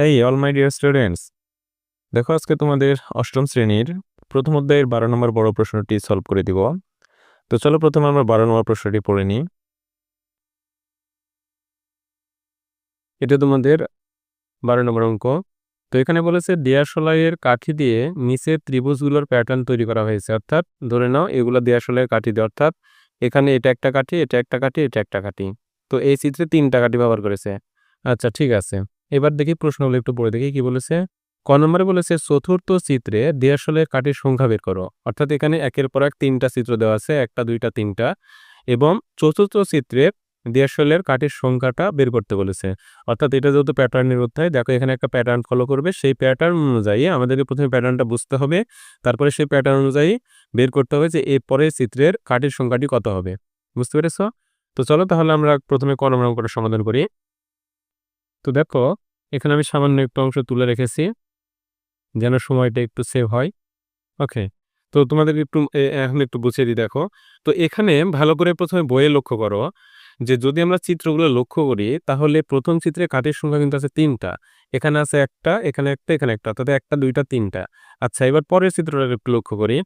Hey all my dear students, দেখো আজকে তোমাদের অষ্টম শ্রেণীর প্রথম অধ্যায়ের 12 নম্বর বড় প্রশ্নটি সলভ করে দিব। তো চলো প্রথমে আমরা 12 নম্বর প্রশ্নটি পড়ে নিই। এটা তোমাদের 12 নম্বর অঙ্ক। তো এখানে বলেছে দিয়াশলাইয়ের কাঠি দিয়ে নিচের ত্রিভুজগুলোর প্যাটার্ন তৈরি করা হয়েছে। অর্থাৎ ধরে নাও এগুলো দিয়াশলাইয়ের কাঠি দিয়ে, অর্থাৎ এখানে এটা একটা কাঠি, এটা একটা কাঠি, এটা একটা কাঠি। তো এই চিত্রে 3টা কাঠি ব্যবহার করেছে। আচ্ছা ঠিক আছে, এবার দেখি প্রশ্নগুলো একটু পড়ে দেখি কি বলেছে। ক নম্বরে বলেছে চতুর্থ চিত্রে দিয়াশলাইয়ের কাঠির সংখ্যা বের করো। অর্থাৎ এখানে একের পর এক 3টা চিত্র দেওয়া আছে, 1টা 2টা 3টা, এবং চতুর্থ চিত্রে দিয়াশলাইয়ের কাঠির সংখ্যাটা বের করতে বলেছে। অর্থাৎ এটা যেহেতু প্যাটার্নের অধ্যায়, দেখো এখানে একটা প্যাটার্ন ফলো করবে, সেই প্যাটার্ন অনুযায়ী আমাদেরকে প্রথমে প্যাটার্নটা বুঝতে হবে, তারপরে সেই প্যাটার্ন অনুযায়ী বের করতে হবে যে এর পরের চিত্রের কাঠির সংখ্যাটি কত হবে। বুঝতে পেরেছ? তো চলো তাহলে আমরা প্রথমে ক নম্বর অঙ্কটা সমাধান করি। তো দেখো এখানে আমি সামান্য একটু অংশ তুলে রেখেছি যেন সময়টা একটু সেভ হয়। ওকে, তো তোমাদের একটু এখন একটু বুঝিয়ে দিই। দেখো, তো এখানে ভালো করে প্রথমে বইয়ে লক্ষ্য করো যে যদি আমরা চিত্রগুলো লক্ষ্য করি তাহলে প্রথম চিত্রে কাঠের সংখ্যা কিন্তু আছে 3টা। এখানে আছে একটা, এখানে একটা, এখানে একটা, অর্থাৎ 1টা 2টা 3টা। আচ্ছা, এবার পরের চিত্রটা একটু লক্ষ্য করি।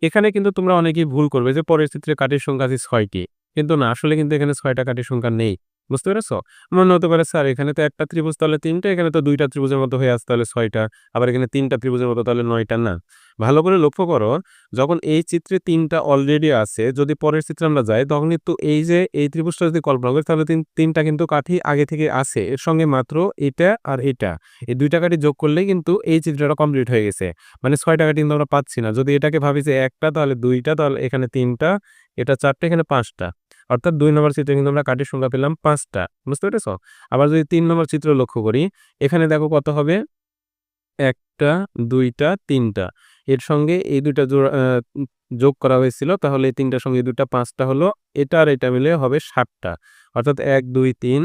এখানে কিন্তু তোমরা অনেকেই ভুল করবে যে পরের চিত্রে কাঠের সংখ্যা আছে 6টি, কিন্তু না, আসলে কিন্তু এখানে 6টা কাঠের সংখ্যা নেই। বুঝতে পেরেছো? মনে হতে পারে স্যার এখানে তো একটা ত্রিভুজ, তাহলে 3টা, এখানে তো 2টা ত্রিভুজের মতো হয়ে আছে, তাহলে 6টা, আবার এখানে 3টা ত্রিভুজের মতো, তাহলে 9টা। না, ভালো করে লক্ষ্য করো, যখন এই চিত্রে 3টা অলরেডি আছে, যদি পরের চিত্রে আমরা যাই তখন কিন্তু এই যে এই ত্রিভুজটা যদি কল্পনা করি তাহলে 3টা কিন্তু কাঠি আগে থেকে আছে, এর সঙ্গে মাত্র এটা আর এটা, এই 2টা কাঠি যোগ করলেই কিন্তু এই চিত্রটা কমপ্লিট হয়ে গেছে। মানে 6টা কাঠি কিন্তু আমরা পাচ্ছি না। যদি এটাকে ভাবি যে একটা, তাহলে 2টা, তাহলে এখানে 3টা, এটা 4টা, এখানে 5টা। অর্থাৎ 2 নম্বর চিত্রে কিন্তু আমরা কাঠির সংখ্যা পেলাম 5টা। বুঝতে পেরেছো? আবার যদি 3 নম্বর চিত্র লক্ষ্য করি, এখানে দেখো কত হবে, 1টা 2টা 3টা, এর সঙ্গে এই 2টা যোগ করা হয়েছিল, তাহলে এই 3টার সঙ্গে 2টা 5টা হলো, এটা আর এটা মিলে হবে 7টা। অর্থাৎ 1 2 3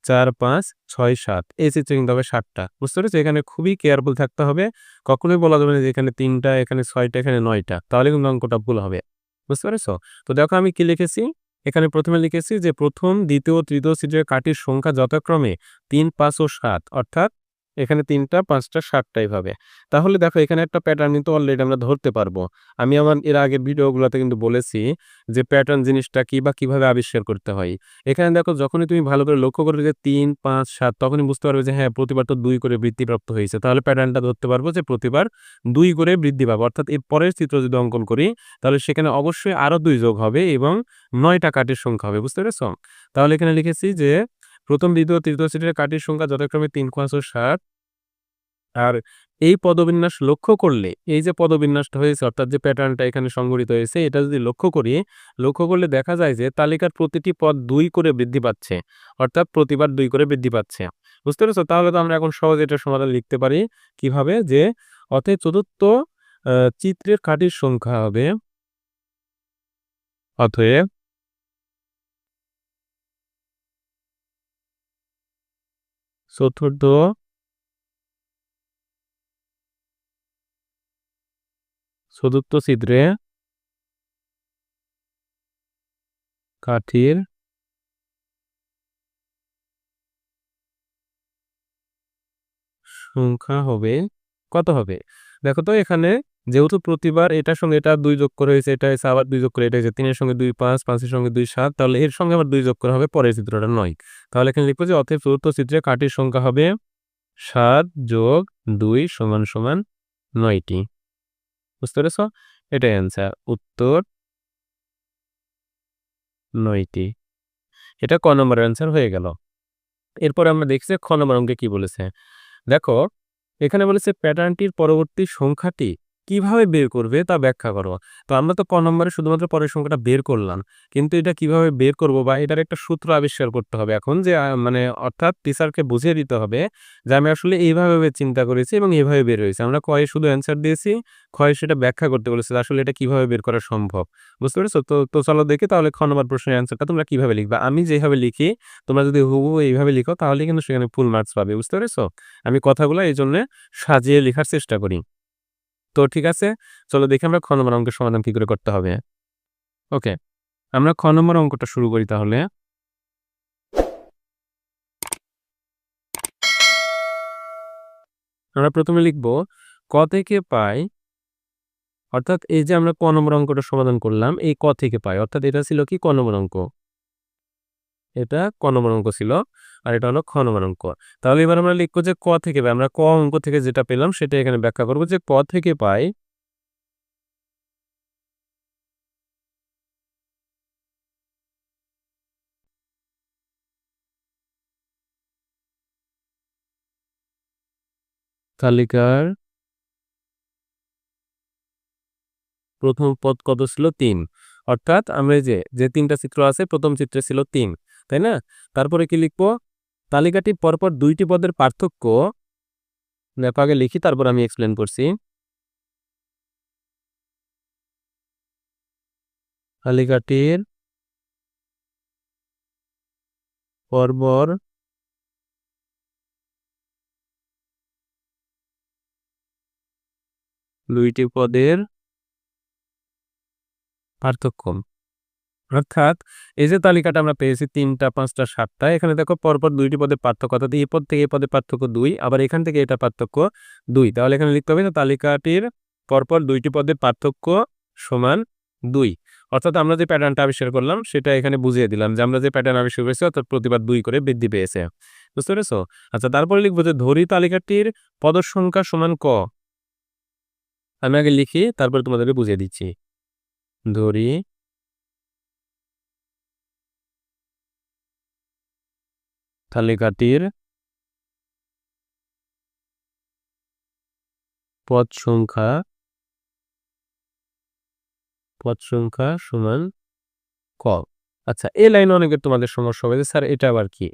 4 5 6 7, এই চিত্রে কিন্তু হবে 7টা। বুঝতে পেরেছো? এখানে খুবই কেয়ারফুল থাকতে হবে, কখনোই বলা যাবে না যে এখানে 3টা, এখানে 6টা, এখানে 9টা, তাহলে কিন্তু অঙ্কটা ভুল হবে। বুঝতে পেরেছো? তো দেখো আমি কি লিখেছি, এখানে প্রথমে লিখেছি যে প্রথম দ্বিতীয় তৃতীয় চিত্রের কাঠির সংখ্যা যথাক্রমে 3 5 ও 7, অর্থাৎ এখানে 3টা 5টা 7টা এইভাবে। তাহলে দেখো এখানে একটা প্যাটার্ন কিন্তু অলরেডি আমরা ধরতে পারবো। আমি আমার এর আগের ভিডিওগুলোতে কিন্তু বলেছি যে প্যাটার্ন জিনিসটা কি বা কিভাবে আবিষ্কার করতে হয়। এখানে দেখো যখনই তুমি ভালো করে লক্ষ্য করবে যে 3 5 7, তখনই বুঝতে পারবে যে হ্যাঁ, প্রতিবার তো 2 করে বৃদ্ধিপ্রাপ্ত হয়েছে, তাহলে প্যাটার্নটা ধরতে পারবো যে প্রতিবার 2 করে বৃদ্ধি পাবো। অর্থাৎ এর পরের চিত্র যদি অঙ্কন করি তাহলে সেখানে অবশ্যই আরো 2 যোগ হবে এবং 9টা কাঠের সংখ্যা হবে। বুঝতে পেরেছো? তাহলে এখানে লিখেছি যে প্রথম দ্বিতীয় তৃতীয় চিত্রের কাঠির সংখ্যা যথাক্রমে 3 5 ও 7। আর এই পদবিন্যাস লক্ষ্য করলে, এই যে পদবিন্যাসটা হয়েছে, অর্থাৎ যে প্যাটার্নটা এখানে সংঘটিত হয়েছে, এটা যদি লক্ষ্য করি, লক্ষ্য করলে দেখা যায় যে তালিকার প্রতিটি পদ 2 করে বৃদ্ধি পাচ্ছে, অর্থাৎ প্রতিবার 2 করে বৃদ্ধি পাচ্ছে। বুঝতে পেরেছো? তাহলে তো আমরা এখন সহজে এটার সমাধান লিখতে পারি কিভাবে, যে অতএব চতুর্থ চিত্রের কাঠির সংখ্যা হবে, অতএব চতুর্থ চতুর্থ চিত্রে কাঠির সংখ্যা হবে, কত হবে? দেখো তো এখানে যেহেতু প্রতিবার এটার সঙ্গে এটা 2 যোগ করে হয়েছে, এটা হয়েছে আবার 2 যোগ করে এটা হয়েছে, 3 এর সঙ্গে 2 5, 5 এর সঙ্গে 2 7, তাহলে এর সঙ্গে আবার 2 যোগ করা হবে, পরের চিত্রটা 9। তাহলে এখানে লিখবো যে অতএব চতুর্থ চিত্রে কাঠির সংখ্যা হবে 7 যোগ 2 সমান সমান 9টি। বুঝতে পেরেছো? এটাই অ্যান্সার, উত্তর 9টি। এটা ক নম্বরের অ্যান্সার হয়ে গেল। এরপরে আমরা দেখছি খ নম্বর অঙ্কে কি বলেছে। দেখো এখানে বলেছে প্যাটার্নটির পরবর্তী সংখ্যাটি কিভাবে বের করবে তা ব্যাখ্যা করো। তো আমরা তো ক নম্বরে শুধুমাত্র পরের সংখ্যাটা বের করলাম, কিন্তু এটা কিভাবে বের করব বা এটার একটা সূত্র আবিষ্কার করতে হবে এখন, যে মানে অর্থাৎ টিচারকে বুঝিয়ে দিতে হবে যে আমি আসলে এইভাবে চিন্তা করেছি এবং এইভাবে বের হয়েছে। আমরা কয়ে শুধু অ্যান্সার দিয়েছি, ক্ষয়ে সেটা ব্যাখ্যা করতে বলেছে আসলে এটা কিভাবে বের করা সম্ভব। বুঝতে পেরেছো? তো তো চলো দেখি তাহলে খ নম্বর প্রশ্নের অ্যান্সারটা তোমরা কিভাবে লিখবা। আমি যেভাবে লিখি তোমরা যদি হুবহু এইভাবে লিখো তাহলে কিন্তু সেখানে ফুল মার্কস পাবে। বুঝতে পেরেছো? আমি কথাগুলো এই জন্য সাজিয়ে লেখার চেষ্টা করি। তো ঠিক আছে, চলো দেখি আমরা খ নম্বর অঙ্কের সমাধান কি করে করতে হবে। ওকে, আমরা খ নম্বর অঙ্কটা শুরু করি তাহলে। আমরা প্রথমে লিখব ক থেকে পাই, অর্থাৎ এই যে আমরা ক নম্বর অঙ্কটা সমাধান করলাম এই ক থেকে পাই, অর্থাৎ এটা ছিল কি ক নম্বর অঙ্ক, এটা ক নম্বর অঙ্ক ছিল আর এটা হলো খ নম্বর অঙ্ক। তাহলে এবার আমরা লিখবো যে ক থেকে পাই, আমরা ক অঙ্ক থেকে যেটা পেলাম সেটা এখানে ব্যাখ্যা করবো যে ক থেকে পাই তালিকার প্রথম পদ কত ছিল ৩, অর্থাৎ আমরা এই যে তিনটা চিত্র আছে প্রথম চিত্রে ছিল ৩, তাই না? তারপরে কি লিখবো, তালিকাটি পরপর দুইটি পদের পার্থক্য, দেখো আগে লিখি তারপর আমি এক্সপ্লেন করছি। তালিকাটির পরপর দুইটি পদের পার্থক্য, অর্থাৎ এই যে তালিকাটা আমরা পেয়েছি ৩টা ৫টা ৭টা, এখানে দেখো পরপর দুইটি পদের পার্থক্য, অর্থাৎ এই পদ থেকে এই পদের পার্থক্য ২, আবার এখান থেকে এটা পার্থক্য ২। তাহলে এখানে লিখতে হবে যে তালিকাটির পরপর দুইটি পদের পার্থক্য সমান ২, অর্থাৎ আমরা যে প্যাটার্নটা আবিষ্কার করলাম সেটা এখানে বুঝিয়ে দিলাম যে আমরা যে প্যাটার্ন আবিষ্কার করেছি অর্থাৎ প্রতিবার ২ করে বৃদ্ধি পেয়েছে। বুঝতে পেরেছো? আচ্ছা, তারপরে লিখবো যে ধরি তালিকাটির পদের সংখ্যা সমান ক। আমি আগে লিখি তারপরে তোমাদেরকে বুঝিয়ে দিচ্ছি। ধরি তালিকাটির পদ সংখ্যা সমান ক। আচ্ছা, এই লাইনে অনেকের তোমাদের সমস্যা হবে যে স্যার এটা আবার কি?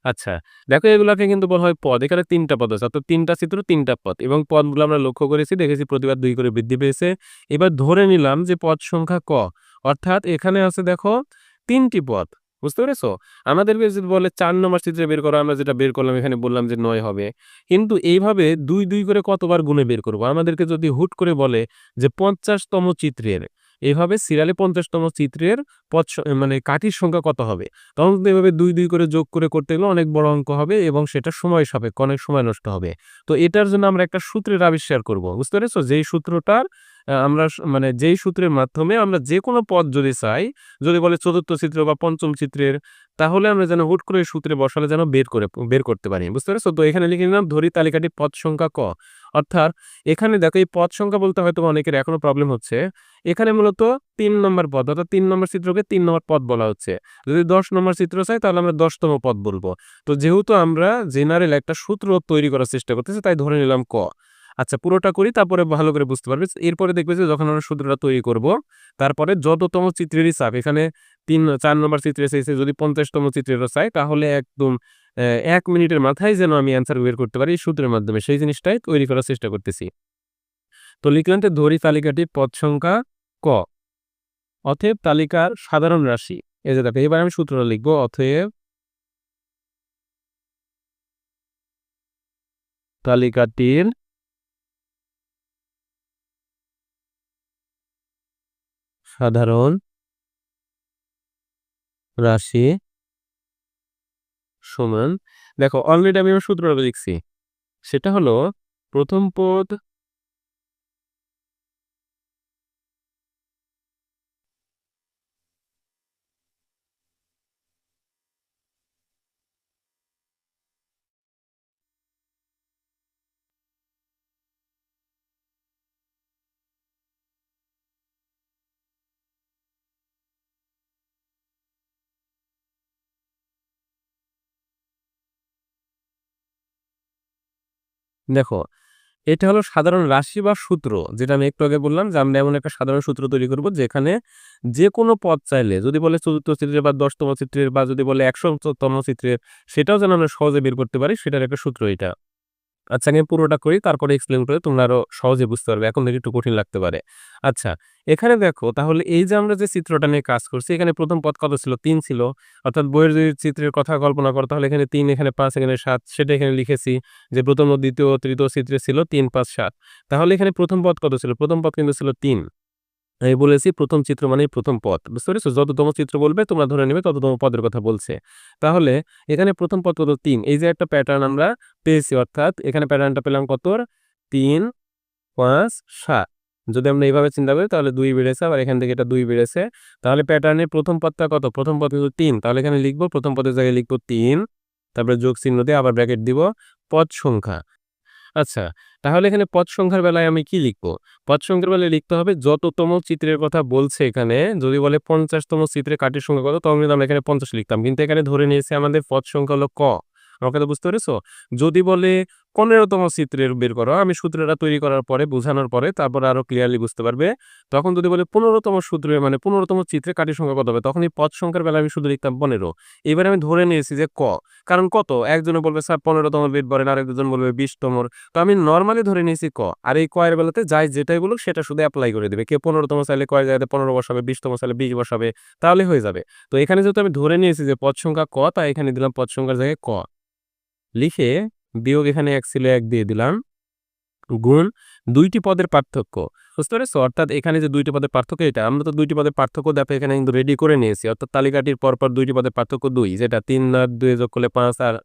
আচ্ছা, দেখো এগুলাকে কিন্তু বলা হয় পদ। এখানে ৩টা পদ আছে, অর্থাৎ ৩টা চিত্র ৩টা পদ, এবং পদগুলো আমরা লক্ষ্য করেছি, দেখেছি প্রতিবার ২ করে বৃদ্ধি পেয়েছে। এবার ধরে নিলাম যে পদ সংখ্যা ক, অর্থাৎ এখানে আছে দেখো ৩টি পদ। বুঝতে পেরেছো? আমাদেরকে যদি বলে ৪ নম্বর চিত্রে বের করো, আমরা যেটা বের করলাম এখানে বললাম যে ৯ হবে। কিন্তু এইভাবে ২ ২ করে কতবার গুণে বের করব? আমাদেরকে যদি হুট করে বলে যে ৫০তম চিত্রের, এভাবে সিরিয়ালে ৫০তম চিত্রের মানে কাঠির সংখ্যা কত হবে? তখন কিন্তু এভাবে ২ ২ করে যোগ করে করতে গেলে অনেক বড় অঙ্ক হবে এবং সেটা সময় সাপেক্ষ, অনেক সময় নষ্ট হবে। তো এটার জন্য আমরা একটা সূত্রের আবিষ্কার করব। বুঝতে পেরেছো? যেই সূত্রটার আমরা মানে যেই সূত্রের মাধ্যমে আমরা যেকোনো পদ যদি চাই, যদি বলে ৪র্থ চিত্র বা ৫ম চিত্রের, তাহলে আমরা যেন হুট করে সূত্রে বসালে যেন বের করতে পারি। বুঝতে পেরেছো? তো এখানে লিখে নিলাম ধরি তালিকাটি পদ সংখ্যা ক। অর্থাৎ এখানে দেখো এই পদ সংখ্যা বলতে হয়তো অনেকের এখনো প্রবলেম হচ্ছে। এখানে মূলত ৩ নম্বর পদ, অর্থাৎ ৩ নম্বর চিত্রকে ৩ নম্বর পদ বলা হচ্ছে। যদি ১০ নম্বর চিত্র চাই তাহলে আমরা ১০তম পদ বলবো। তো যেহেতু আমরা জেনারেল একটা সূত্র তৈরি করার চেষ্টা করতেছি তাই ধরে নিলাম ক। আচ্ছা, পুরোটা করি তারপরে ভালো করে বুঝতে পারবে। এরপরে দেখবে যে যখন আমরা সূত্রটা তৈরি করব, তারপরে যততম চিত্রেরই চাপ, এখানে ৪ নম্বর চিত্রে চাইছে, যদি ৫০তম চিত্রেরও চাই তাহলে একদম ১ মিনিটের মাথায় যেন আমি অ্যান্সার বের করতে পারি এই সূত্রের মাধ্যমে, সেই জিনিসটাই তৈরি করার চেষ্টা করতেছি। তো লিখলাম যে ধরি তালিকাটির পদ সংখ্যা ক, অতএব তালিকার সাধারণ রাশি। এই যে দেখো এবার আমি সূত্রটা লিখবো, অতএব তালিকাটির সাধারণ রাশি সমান, দেখো অলরেডি আমি আমার সূত্রটা লিখছি, সেটা হলো প্রথম পদ দেখো এটা হলো সাধারণ রাশি বা সূত্র, যেটা আমি একটু আগে বললাম যে আমরা এমন একটা সাধারণ সূত্র তৈরি করব যেখানে যে কোনো পদ চাইলে, যদি বলে ৪র্থ চিত্রের বা ১০তম চিত্রের বা যদি বলে ১০০তম চিত্রের, সেটাও যেন আমরা সহজে বের করতে পারি, সেটার একটা সূত্র এটা। আচ্ছা, আমি পুরোটা করি তারপরে এক্সপ্লেন করে তোমরা আরো সহজে বুঝতে পারবে। এখন থেকে একটু কঠিন লাগতে পারে। আচ্ছা, এখানে দেখো তাহলে এই যে আমরা যে চিত্রটা নিয়ে কাজ করছি, এখানে প্রথম পদ কত ছিল? ৩ ছিল। অর্থাৎ বইয়ের যদি চিত্রের কথা কল্পনা করো তাহলে এখানে ৩, এখানে ৫, এখানে ৭, সেটা এখানে লিখেছি যে প্রথম ও দ্বিতীয় ও তৃতীয় চিত্রে ছিল ৩ ৫ ৭। তাহলে এখানে প্রথম পদ কত ছিল? প্রথম পদ কিন্তু ছিল ৩। আমি বলেছি প্রথম চিত্র মানেই প্রথম পদ। বুঝতে পেরেছো? যততম চিত্র বলবে তোমরা ধরে নিবে তততম পদের কথা বলছে। তাহলে এখানে প্রথম পদ কত? ৩। এই যে একটা প্যাটার্ন আমরা পেয়েছি, অর্থাৎ এখানে প্যাটার্নটা পেলাম কত? ৩, ৫, ৭। যদি আমরা এইভাবে চিন্তা করি তাহলে ২ বেড়েছে, আবার এখান থেকে এটা ২ বেড়েছে। তাহলে প্যাটার্নের প্রথম পদটা কত? প্রথম পদ কিন্তু ৩। তাহলে এখানে লিখব, প্রথম পদের জায়গায় লিখব ৩, তারপরে যোগ চিহ্ন দিয়ে আবার ব্র্যাকেট দিব, পদ সংখ্যা। আচ্ছা, তাহলে এখানে পদ সংখ্যার বেলায় আমি কি লিখব? পদ সংখ্যার বেলায় লিখতে হবে যততম চিত্রের কথা বলছে এখানে। যদি বলে ৫০ তম চিত্রের কাঠির সংখ্যা কত? তখন কিন্তু আমরা এখানে ৫০ লিখতাম। কিন্তু এখানে ধরে নিয়েছি আমাদের পদ সংখ্যা হলো ক। আমার কথা বুঝতে পেরেছো? যদি বলে ১৫ তম চিত্রের বের করো, আমি সূত্রটা তৈরি করার পরে, বোঝানোর পরে তারপরে আরো ক্লিয়ারলি বুঝতে পারবে। তখন যদি বলে ১৫ তম সূত্রে মানে ১৫ তম চিত্রে কাঠির সংখ্যা কত হবে? তখন এই পদ সংখ্যার বেলায় আমি শুধু লিখতাম ১৫। এবারে আমি ধরে নিয়েছি যে ক। কারণ কত? একজনে বলবে স্যার ১৫ তম বের করেন, আরেকজন বলবে ২০ তমর। তো আমি নরমালি ধরে নিয়েছি ক। আর এই ক এর বেলাতে যাই যেটাই বলুক সেটা শুধু এপ্লাই করে দিবে। কেউ ১৫ তম চাইলে ক এর জায়গাতে ১৫ বসাবে, ২০ তম চাইলে ২০ বসাবে, তাহলেই হয়ে যাবে। তো এখানে যেহেতু আমি ধরে নিয়েছি যে পদ সংখ্যা ক, তাই এখানে দিলাম পদ সংখ্যার জায়গায় ক। লিখে বিয়োগ এখানে ১ ছিল ১ দিয়ে দিলাম, গুণ ২ টি পদের পার্থক্য। বুঝতে পেরেছো? অর্থাৎ এখানে যে ২ টি পদের পার্থক্য এটা, আমরা তো ২ টি পদের পার্থক্য দেখো এখানে কিন্তু রেডি করে নিয়েছি। অর্থাৎ তালিকাটির পরপর ২ টি পদের পার্থক্য ২, যেটা ৩ আর ২ যোগ করলে ৫, আর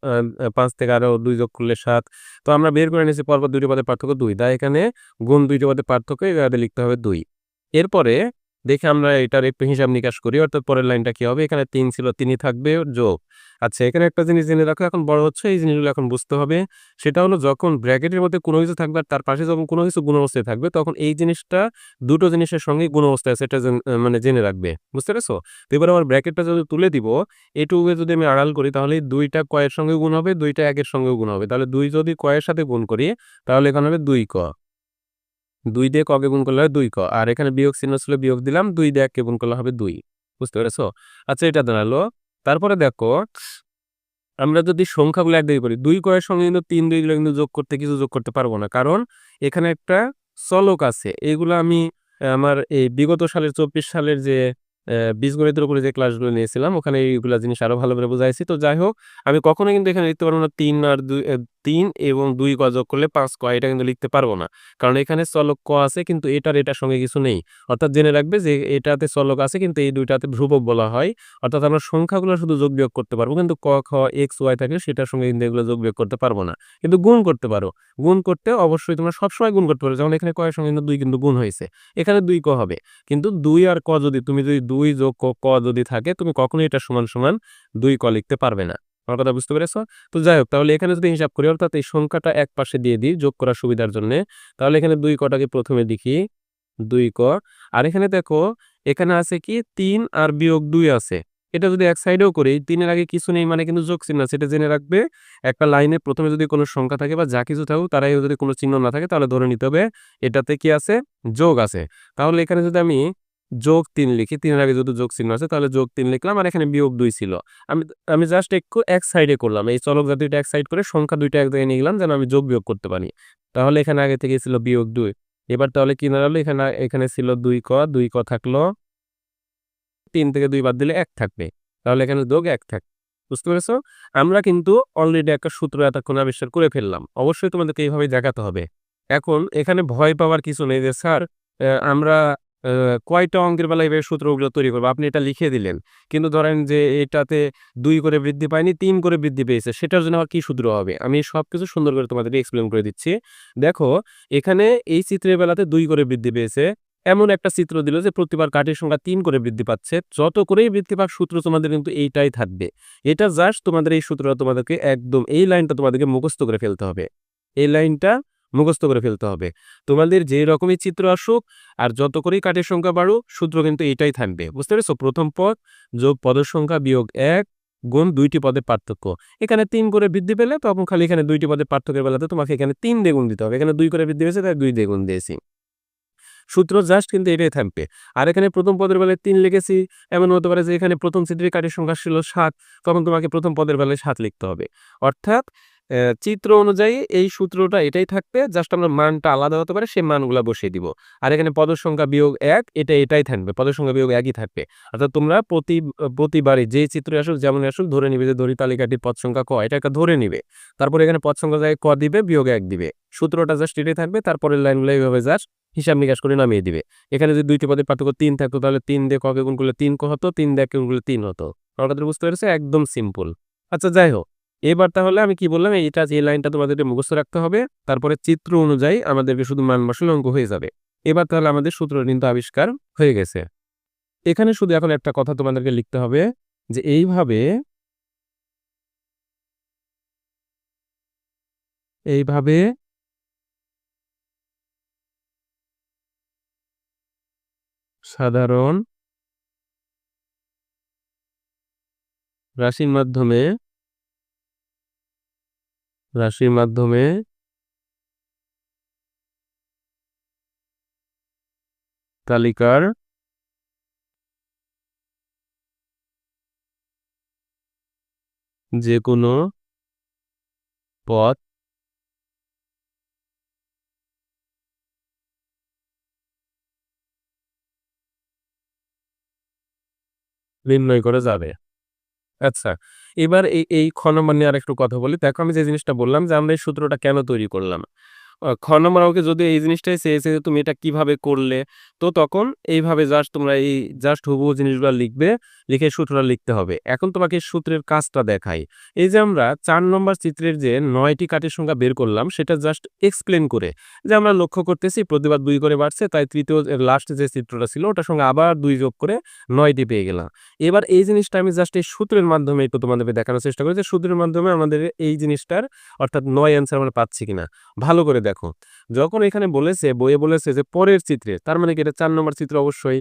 ৫ থেকে আরো ২ যোগ করলে ৭। তো আমরা বের করে নিয়েছি পরপর ২ টি পদের পার্থক্য ২। তাই এখানে গুণ ২ টি পদের পার্থক্য এভাবে লিখতে হবে ২। এরপরে দেখি আমরা এটার একটু হিসাব নিকাশ করি। অর্থাৎ পরের লাইনটা কি হবে? এখানে ৩ ছিল, ৩ই থাকবে, যোগ। আচ্ছা, এখানে একটা জিনিস জেনে রাখো, এখন বড় হচ্ছে, এই জিনিসগুলো এখন বুঝতে হবে। সেটা হলো যখন ব্র্যাকেটের মধ্যে কোনো কিছু থাকবে আর তার পাশে যখন কোনো কিছু গুণ অবস্থায় থাকবে, তখন এই জিনিসটা দুটো জিনিসের সঙ্গেই গুণ অবস্থায় আছে, এটা মানে জেনে রাখবে। বুঝতে পেরেছো? তো এবার আমার ব্র্যাকেটটা যদি তুলে দিব, এটুকুকে যদি আমি আড়াল করি তাহলে ২ টা ক এর সঙ্গে গুণ হবে, ২ টা ১ এর সঙ্গেও গুণ হবে। তাহলে ২ যদি ক এর সাথে গুণ করি তাহলে এখানে হবে ২ ক। ২ দিয়ে ক কে গুণ করলে হয় ২ ক। আর এখানে বিয়োগ চিহ্ন ছিল, বিয়োগ দিলাম। ২ দিয়ে ১ কে গুণ করলে হবে ২। বুঝতে পেরেছো? আচ্ছা, এটা দাঁড়ালো। তারপরে দেখো, আমরা যদি সংখ্যাগুলো একদিকে করি, ২ ক এর সঙ্গে কিন্তু ৩ ২ গুলো কিন্তু যোগ করতে কিছু যোগ করতে পারবো না। কারণ এখানে একটা চলক আছে। এগুলো আমি আমার এই বিগত সালের ২৪ সালের যে বীজগণিতের উপরে যে ক্লাসগুলো নিয়েছিলাম ওখানে এইগুলা জিনিস আরো ভালো করে বুঝাইছি। তো যাই হোক, আমি কখনোই কিন্তু এখানে লিখতে পারবো না ৩ আর ২ ৩ এবং ২ ক যোগ করলে ৫ ক, এটা কিন্তু লিখতে পারবো না। কারণ এখানে চলক ক আছে কিন্তু এটার সঙ্গে কিছু নেই। অর্থাৎ জেনে রাখবে যে এটাতে চলক আছে কিন্তু এই ২ টাতে ধ্রুবক বলা হয়। অর্থাৎ আমরা সংখ্যাগুলো শুধু যোগ বিয়োগ করতে পারবো, কিন্তু ক, খ, এক্স, ওয়াই থাকলে সেটার সঙ্গে কিন্তু এগুলো যোগ বিয়োগ করতে পারবো না। কিন্তু গুণ করতে পারো। গুণ করতে অবশ্যই তোমরা সবসময় গুণ করতে পারো। যেমন এখানে ক এর সঙ্গে কিন্তু ২ কিন্তু গুণ হয়েছে। এখানে ২ ক হবে। কিন্তু ২ আর ক যদি ২ যোগ ক যদি থাকে, তুমি কখনোই এটা সমান, সমান ২ ক লিখতে পারবে না। আমার কথা বুঝতে পেরেছো? তো যাই হোক, তাহলে এখানে যদি হিসাব করি, অর্থাৎ এই সংখ্যাটা একপাশে দিয়ে দিই যোগ করার সুবিধার জন্যে। তাহলে এখানে ২ কটাকে প্রথমে লিখি, ২ ক। আর এখানে দেখো, এখানে আছে কি ৩ আর বিয়োগ ২ আছে। এটা যদি এক সাইডেও করি, ৩ এর আগে কিছু নেই মানে কিন্তু যোগ চিহ্ন আছে। এটা জেনে রাখবে, একটা লাইনে প্রথমে যদি কোনো সংখ্যা থাকে বা যা কিছু থাকুক তার আগে যদি কোনো চিহ্ন না থাকে তাহলে ধরে নিতে হবে এটাতে কি আছে? যোগ আছে। তাহলে এখানে যদি আমি যোগ ৩ লিখি, ৩ এর আগে যদি যোগ চিহ্ন আছে তাহলে যোগ ৩ লিখলাম, আর এখানে বিয়োগ ২ ছিল। আমি আমি জাস্ট একটু এক সাইডে করলাম। এই চলক জাতীয়টা এক সাইড করে সংখ্যা ২ টা এক জায়গায় নিয়ে গেলাম যেন আমি যোগ বিয়োগ করতে পারি। তাহলে এখানে আগে থেকে ছিল বিয়োগ ২। এবার তাহলে কি দাঁড়ালো? এখানে ছিল ২ ক, ২ ক থাকলো। ৩ থেকে ২ বাদ দিলে ১ থাকবে। তাহলে এখানে যোগ ১ থাকবে। বুঝতে পেরেছো? আমরা কিন্তু অলরেডি একটা সূত্র এতক্ষণ আবিষ্কার করে ফেললাম। অবশ্যই তোমাদেরকে এইভাবেই দেখাতে হবে। এখন এখানে ভয় পাওয়ার কিছু নেই যে স্যার আমরা কয়টা অঙ্কের বেলায় এভাবে সূত্রগুলো তৈরি করব? আপনি এটা লিখে দিলেন। কিন্তু ধরেন যে এটাতে ২ করে বৃদ্ধি পায়নি, ৩ করে বৃদ্ধি পেয়েছে। সেটার জন্য আবার কি সূত্র হবে? আমি সবকিছু সুন্দর করে তোমাদেরকে এক্সপ্লেইন করে দিচ্ছি। দেখো, এখানে এই চিত্রের বেলাতে ২ করে বৃদ্ধি পেয়েছে। এমন একটা চিত্র দিল যে প্রতিবার কাঠের সংখ্যা ৩ করে বৃদ্ধি পাচ্ছে। যত করেই বৃদ্ধি পাক সূত্র তোমাদের কিন্তু এইটাই থাকবে। এটা জাস্ট তোমাদের এই সূত্রটা তোমাদেরকে একদম এই লাইনটা তোমাদেরকে মুখস্থ করে ফেলতে হবে। এই লাইনটা মুখস্থ করে ফেলতে হবে। তোমাদের যে রকমই চিত্র আসুক আর যত করেই কাঠের সংখ্যা বাড়ুক সূত্র কিন্তু এইটাই থাকবে। বুঝতে পেরেছো? প্রথম পদ যোগ পদের সংখ্যা বিয়োগ ১ গুণ ২ টি পদের পার্থক্য। এখানে ৩ করে বৃদ্ধি পেলে তখন খালি এখানে ২ টি পদের পার্থক্যের বেলাতে তোমাকে এখানে ৩ দিয়ে গুণ দিতে হবে। এখানে ২ করে বৃদ্ধি পেয়েছে তাই ২ দিয়ে গুণ দিয়েছি। সূত্র জাস্ট কিন্তু এটাই থাকবে। আর এখানে প্রথম পদের বেলায় ৩ লিখেছি। এমন হতে পারে যে এখানে প্রথম চিত্রের কাঠির সংখ্যা ছিল ৭, তখন তোমাকে প্রথম পদের বেলায় ৭ লিখতে হবে। অর্থাৎ চিত্র অনুযায়ী এই সূত্রটা এটাই থাকবে। জাস্ট আমরা মানটা আলাদা হতে পারে সেই মানগুলা বসিয়ে দিব। আর এখানে পদের সংখ্যা বিয়োগ ১ এটাই থাকবে। পদের সংখ্যা বিয়োগ ১ই থাকবে। অর্থাৎ তোমরা প্রতিবারই যেই চিত্রে আসুক যেমনই আসুক ধরে নিবে যে ধরি তালিকাটির পদ সংখ্যা ক, এটা একটা ধরে নিবে। তারপরে এখানে পদ সংখ্যার জায়গায় ক দিবে, বিয়োগ ১ দিবে। সূত্রটা জাস্ট এটাই থাকবে। তারপরের লাইনগুলো এইভাবে জাস্ট হিসাব নিকাশ করে নামিয়ে দিবে। এখানে যদি ২ টি পদের পার্থক্য ৩ থাকতো তাহলে ৩ দিয়ে ক কে গুণ করলে ৩ ক হতো, 3 দিয়ে ১ কে গুণ করলে ৩ হতো। আমার কথাটা বুঝতে পেরেছো? একদম সিম্পল। আচ্ছা যাই হোক। এবার তাহলে আমি কি বললাম এইটা যে লাইনটা তোমাদেরকে মুখস্থ রাখতে হবে। তারপরে চিত্র অনুযায়ী আমাদেরকে শুধু মান বসালে অঙ্ক হয়ে যাবে। এবার তাহলে আমাদের সূত্র কিন্তু আবিষ্কার হয়ে গেছে। এখানে শুধু এখন একটা কথা তোমাদেরকে লিখতে হবে যে এইভাবে সাধারণ রাশির মাধ্যমে তালিকার যেকোনো পথ নির্ণয় করা যাবে। আচ্ছা, এবার এই খ নম্বর নিয়ে আরেকটু কথা বলি। দেখো আমি যে জিনিসটা বললাম যে আমরা এই সূত্রটা কেন তৈরি করলাম? খ নম্বর আমাকে যদি এই জিনিসটাই চেয়েছে যে তুমি এটা কিভাবে করলে? তো তখন এইভাবে জাস্ট তোমরা এই জাস্ট হুবহু জিনিসগুলা লিখবে, লিখে সূত্রটা লিখতে হবে। এখন তোমাকে এই সূত্রের কাজটা দেখাই। এই যে আমরা ৪ নম্বর চিত্রের যে ৯ টি কাঠের সংখ্যা বের করলাম সেটা জাস্ট এক্সপ্লেন করে যে আমরা লক্ষ্য করতেছি প্রতিবার ২ করে বাড়ছে তাই তৃতীয় লাস্ট যে চিত্রটা ছিল ওটার সঙ্গে আবার ২ যোগ করে ৯ টি পেয়ে গেলাম। এবার এই জিনিসটা আমি জাস্ট এই সূত্রের মাধ্যমে একটু তোমাদেরকে দেখানোর চেষ্টা করি যে সূত্রের মাধ্যমে আমাদের এই জিনিসটার অর্থাৎ ৯ অ্যান্সার আমরা পাচ্ছি কিনা। ভালো করে দেখো। যখন এখানে বলেছে, বইয়ে বলেছে যে পরের চিত্রে, তার মানে কি এটা ৪ নম্বর চিত্র অবশ্যই।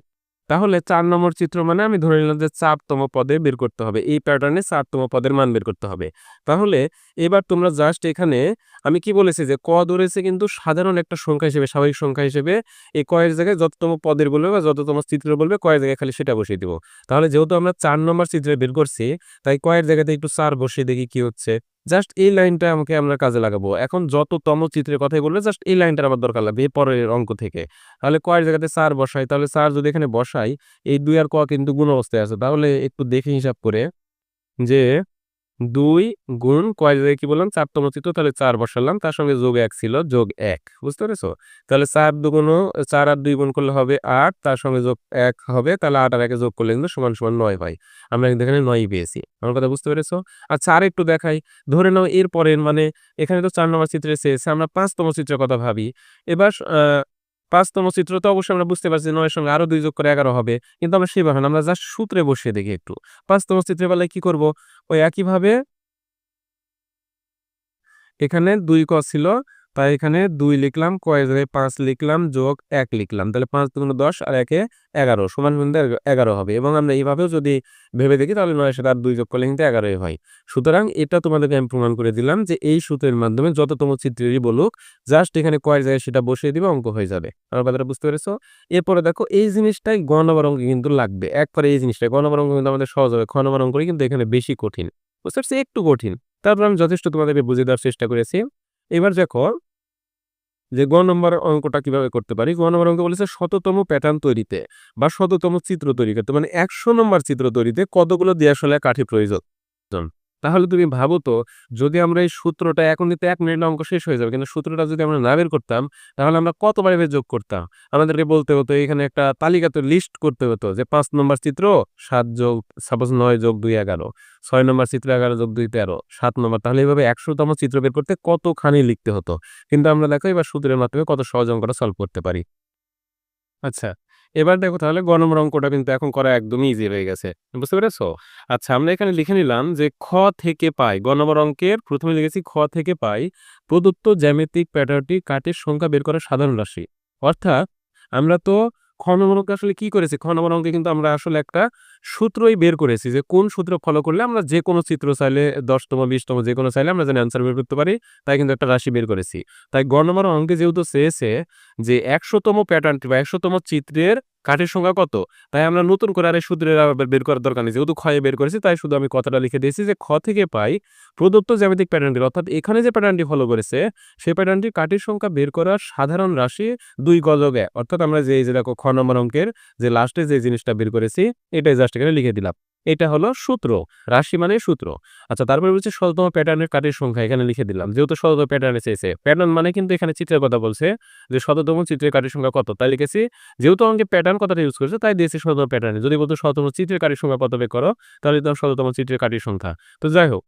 তাহলে ৪ নম্বর চিত্র মানে আমি ধরে নিলাম যে ৪ তম পদে বের করতে হবে। এই প্যাটার্নে ৪ তম পদের মান বের করতে হবে। তাহলে এবার তোমরা জাস্ট এখানে আমি কি বলেছি যে ক ধরেছে কিন্তু সাধারণ একটা সংখ্যা হিসেবে, স্বাভাবিক সংখ্যা হিসেবে এই ক এর জায়গায় যততম পদের বলবে বা যততম চিত্র বলবে ক এর জায়গায় খালি সেটা বসিয়ে দিব। তাহলে যেহেতু আমরা ৪ নম্বর চিত্রে বের করছি, তাই ক এর জায়গাতে একটু ৪ বসিয়ে দেখি কি হচ্ছে। জাস্ট এই লাইনটা আমাকে আমরা কাজে লাগাবো। এখন যততম চিত্রের কথাই বললে জাস্ট এই লাইনটার আমার দরকার লাগবে এই পরের অঙ্ক থেকে। তাহলে ক এর জায়গাতে ৪ বসাই, তাহলে ৪ যদি এখানে বসাই, এই ২ আর ক কিন্তু গুণ অবস্থায় আছে। তাহলে একটু দেখে হিসাব করে যে ২ গুণ ক এর জায়গায় কি বললাম ৪ তম চিত্র তাহলে ৪ বসালাম। তার সঙ্গে যোগ ১ ছিল, যোগ ১। বুঝতে পেরেছো? তাহলে ৪ দুগুণ ৪ আর ২ গুণ করলে হবে ৮, তার সঙ্গে যোগ ১ হবে। তাহলে ৮ আর ১ এ যোগ করলে কিন্তু সমান, সমান ৯ হয়। আমরা কিন্তু এখানে ৯ ই পেয়েছি। আমার কথা বুঝতে পেরেছো? আচ্ছা আরেকটু দেখাই। ধরে নাও এর পরের মানে এখানে তো ৪ নম্বর চিত্রে চেয়েছে, আমরা ৫ তম চিত্রের কথা ভাবি। এবার ৫ তম চিত্র তো অবশ্যই আমরা বুঝতে পারছি ৯ এর সঙ্গে আরো ২ যোগ করে ১১ হবে। কিন্তু আমরা সেভাবে না, আমরা জাস্ট সূত্রে বসিয়ে দেখি একটু। ৫ তম চিত্রের বেলায় কি করব? ওই একইভাবে এখানে ২ ক ছিল, তাই এখানে ২ লিখলাম, ক এর জায়গায় ৫ লিখলাম, যোগ ১ লিখলাম। তাহলে ৫ দুগুণে ১০ আর ১ এ ১১ সমান কিন্তু ১১ হবে এবং আমরা এইভাবেও যদি ভেবে দেখি তাহলে ৯ এর সাথে আর ২ যোগ করলে কিন্তু ১১ই হয়। সুতরাং এটা তোমাদেরকে আমি প্রমাণ করে দিলাম যে এই সূত্রের মাধ্যমে যততম চিত্রেরই বলুক, জাস্ট এখানে ক এর জায়গায় সেটা বসিয়ে দিবে, অঙ্ক হয়ে যাবে। আমার কথাটা বুঝতে পেরেছো? এরপরে দেখো এই জিনিসটাই গ নম্বর অঙ্কে কিন্তু লাগবে। একবারে এই জিনিসটাই গ নম্বর অঙ্ক কিন্তু আমাদের সহজ হবে। খ নম্বর অঙ্কই কিন্তু এখানে বেশি কঠিন। বুঝতে পারছি? একটু কঠিন। তারপর আমি যথেষ্ট তোমাদেরকে বুঝিয়ে দেওয়ার চেষ্টা করেছি। এবার দেখো যে গ নম্বর অঙ্কটা কিভাবে করতে পারি। গ নম্বর অঙ্ক বলেছে শততম প্যাটার্ন তৈরিতে বা শততম চিত্র তৈরি করতে মানে ১০০ নম্বর চিত্র তৈরিতে কতগুলো দিয়াশলায় কাঠি প্রয়োজন। তাহলে তুমি ভাবো তো যদি আমরা এই সূত্রটা এখন কিন্তু ১ মিনিটে অঙ্ক শেষ হয়ে যাবে। কিন্তু সূত্রটা যদি আমরা না বের করতাম তাহলে আমরা কতবার এভাবে যোগ করতাম। আমাদেরকে বলতে হতো এখানে একটা তালিকাতে লিস্ট করতে হতো যে ৫ নম্বর চিত্র ৭ যোগ সাপোজ ৯ যোগ ২ ১১, ৬ নম্বর চিত্র ১১ যোগ ২ ১৩, ৭ নম্বর তাহলে এভাবে ১০০ তম চিত্র বের করতে কতখানি লিখতে হতো। কিন্তু আমরা দেখো এবার সূত্রের মাধ্যমে কত সহজ অঙ্কটা সলভ করতে পারি। আচ্ছা, এবার দেখো তাহলে গ নম্বর অঙ্কটা কিন্তু এখন করা একদমই ইজি হয়ে গেছে। বুঝতে পেরেছো? আচ্ছা আমরা এখানে লিখে নিলাম যে খ থেকে পাই, গ নম্বর অঙ্কের ১ম এ লিখেছি খ থেকে পাই প্রদত্ত জ্যামিতিক প্যাটার্নটি কাঠের সংখ্যা বের করা সাধারণ রাশি। অর্থাৎ আমরা তো খ নম্বর অঙ্কে আসলে কি করেছি? খ নম্বর অঙ্কে কিন্তু আমরা আসলে একটা সূত্রই বের করেছি যে কোন সূত্র ফলো করলে আমরা যেকোনো চিত্র চাইলে ১০ তম ২০ তম যেকোনো চাইলে আমরা যেন অ্যান্সার বের করতে পারি, তাই কিন্তু একটা রাশি বের করেছি। তাই গ নম্বর অঙ্কে যেহেতু চেয়েছে যে ১০০ তম প্যাটার্নটি বা ১০০ তম চিত্রের কাঠের সংখ্যা কত? তাই আমরা নতুন করে আর এই সূত্রের আবার বের করার দরকার নেই। যেহেতু খ এ বের করেছি তাই শুধু আমি কথাটা লিখে দিয়েছি যে খ থেকে পাই প্রদত্ত জ্যামিতিক প্যাটার্নটি অর্থাৎ এখানে যে প্যাটার্নটি ফলো করেছে সেই প্যাটার্নটি কাঠের সংখ্যা বের করার সাধারণ রাশি ২ গ যোগ ১ অর্থাৎ আমরা যে এই যে দেখো খ নম্বর অঙ্কের যে লাস্টে যে জিনিসটা বের করেছি এটাই জাস্ট এখানে লিখে দিলাম। এটা হলো সূত্র। রাশি মানে সূত্র। আচ্ছা, তারপরে বলছে শততম প্যাটার্নের কাঠির সংখ্যা এখানে লিখে দিলাম। যেহেতু শততম প্যাটার্নে চেয়েছে। প্যাটার্ন মানে কিন্তু এখানে চিত্রের কথা বলছে যে শততম চিত্রের কাঠির সংখ্যা কত? তাই লিখেছি। যেহেতু অঙ্কে প্যাটার্ন কথাটা ইউজ করেছে তাই দিয়েছি শততম প্যাটার্নে। যদি বলতো শততম চিত্রের কাঠির সংখ্যা কত বের করো, তাহলে দিতাম শততম চিত্রের কাঠির সংখ্যা। তো যাই হোক,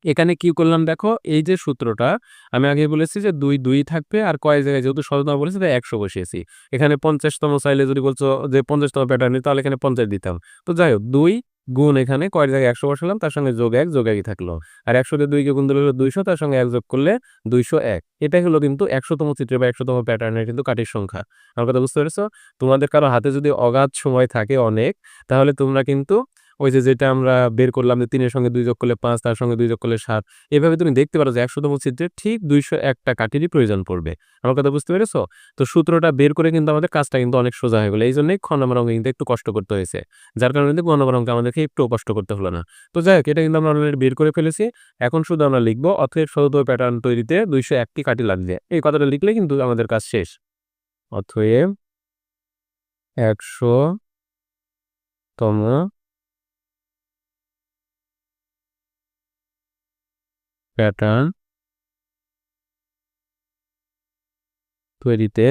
এখানে কি করলাম দেখো, এই যে সূত্রটা আমি আগেই বলেছি যে ২, ২ থাকবে আর কয় জায়গায় যেহেতু শততম বলেছি তাই ১০০ বসিয়েছি। এখানে ৫০ তম চাইলে যদি বলছো যে ৫০ তম প্যাটার্নে তাহলে এখানে ৫০ দিতাম। তো যাই হোক, ২ গুণ এখানে কয় জায়গায় ১০০ বসালাম, তার সঙ্গে যোগ ১, যোগ ১ই থাকলো। আর ১০০ দিয়ে ২ কে গুণ দিলে হলো ২০০, তার সঙ্গে ১ যোগ করলে ২০১। এটাই হলো কিন্তু ১০০তম চিত্রে বা ১০০তম প্যাটার্নের কিন্তু কাঠির সংখ্যা। আমার কথা বুঝতে পেরেছো? তোমাদের কারো হাতে যদি অগাধ সময় থাকে অনেক, তাহলে তোমরা কিন্তু ওই যে যেটা আমরা বের করলাম যে ৩ এর সঙ্গে ২ যোগ করলে ৫, তার সঙ্গে ২ যোগ করলে ৭। এভাবে তুমি দেখতে পারো যে ১০০তম ছিদ্রে ঠিক ২০১ টা কাঠিরই প্রয়োজন পড়বে। আমার কথা বুঝতে পেরেছো? তো সূত্রটা বের করে কিন্তু আমাদের কাজটা কিন্তু অনেক সোজা হয়ে গেল। এইজন্যই খ নম্বর অঙ্কে কিন্তু একটু কষ্ট করতে হয়েছে। যার কারণে কিন্তু গ নম্বর অঙ্কে আমাদেরকে একটুও কষ্ট করতে হলো না। তো যাই হোক, এটা কিন্তু আমরা অলরেডি বের করে ফেলেছি। এখন শুধু আমরা লিখব অতএব শততম প্যাটার্ন তৈরিতে ২০১ টি কাঠি লাগবে। এই কথাটা লিখলেই কিন্তু আমাদের কাজ শেষ। অতএব ১০০তম প্যাটার্ন তৈরিতে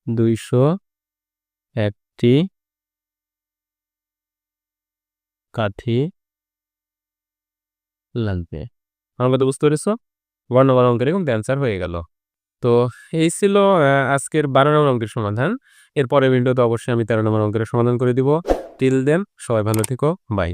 ২০১ টি কাঠি লাগবে। আমার কথা বুঝতে পেরেছো? বর্ণমালা অঙ্কের কিন্তু অ্যান্সার হয়ে গেল। তো এই ছিল আজকের ১২ নম্বর অঙ্কের সমাধান। এর পরের ভিডিওতে অবশ্যই আমি ১৩ নম্বর অঙ্কের সমাধান করে দিব। টিল দেন সবাই ভালো থেকো। বাই।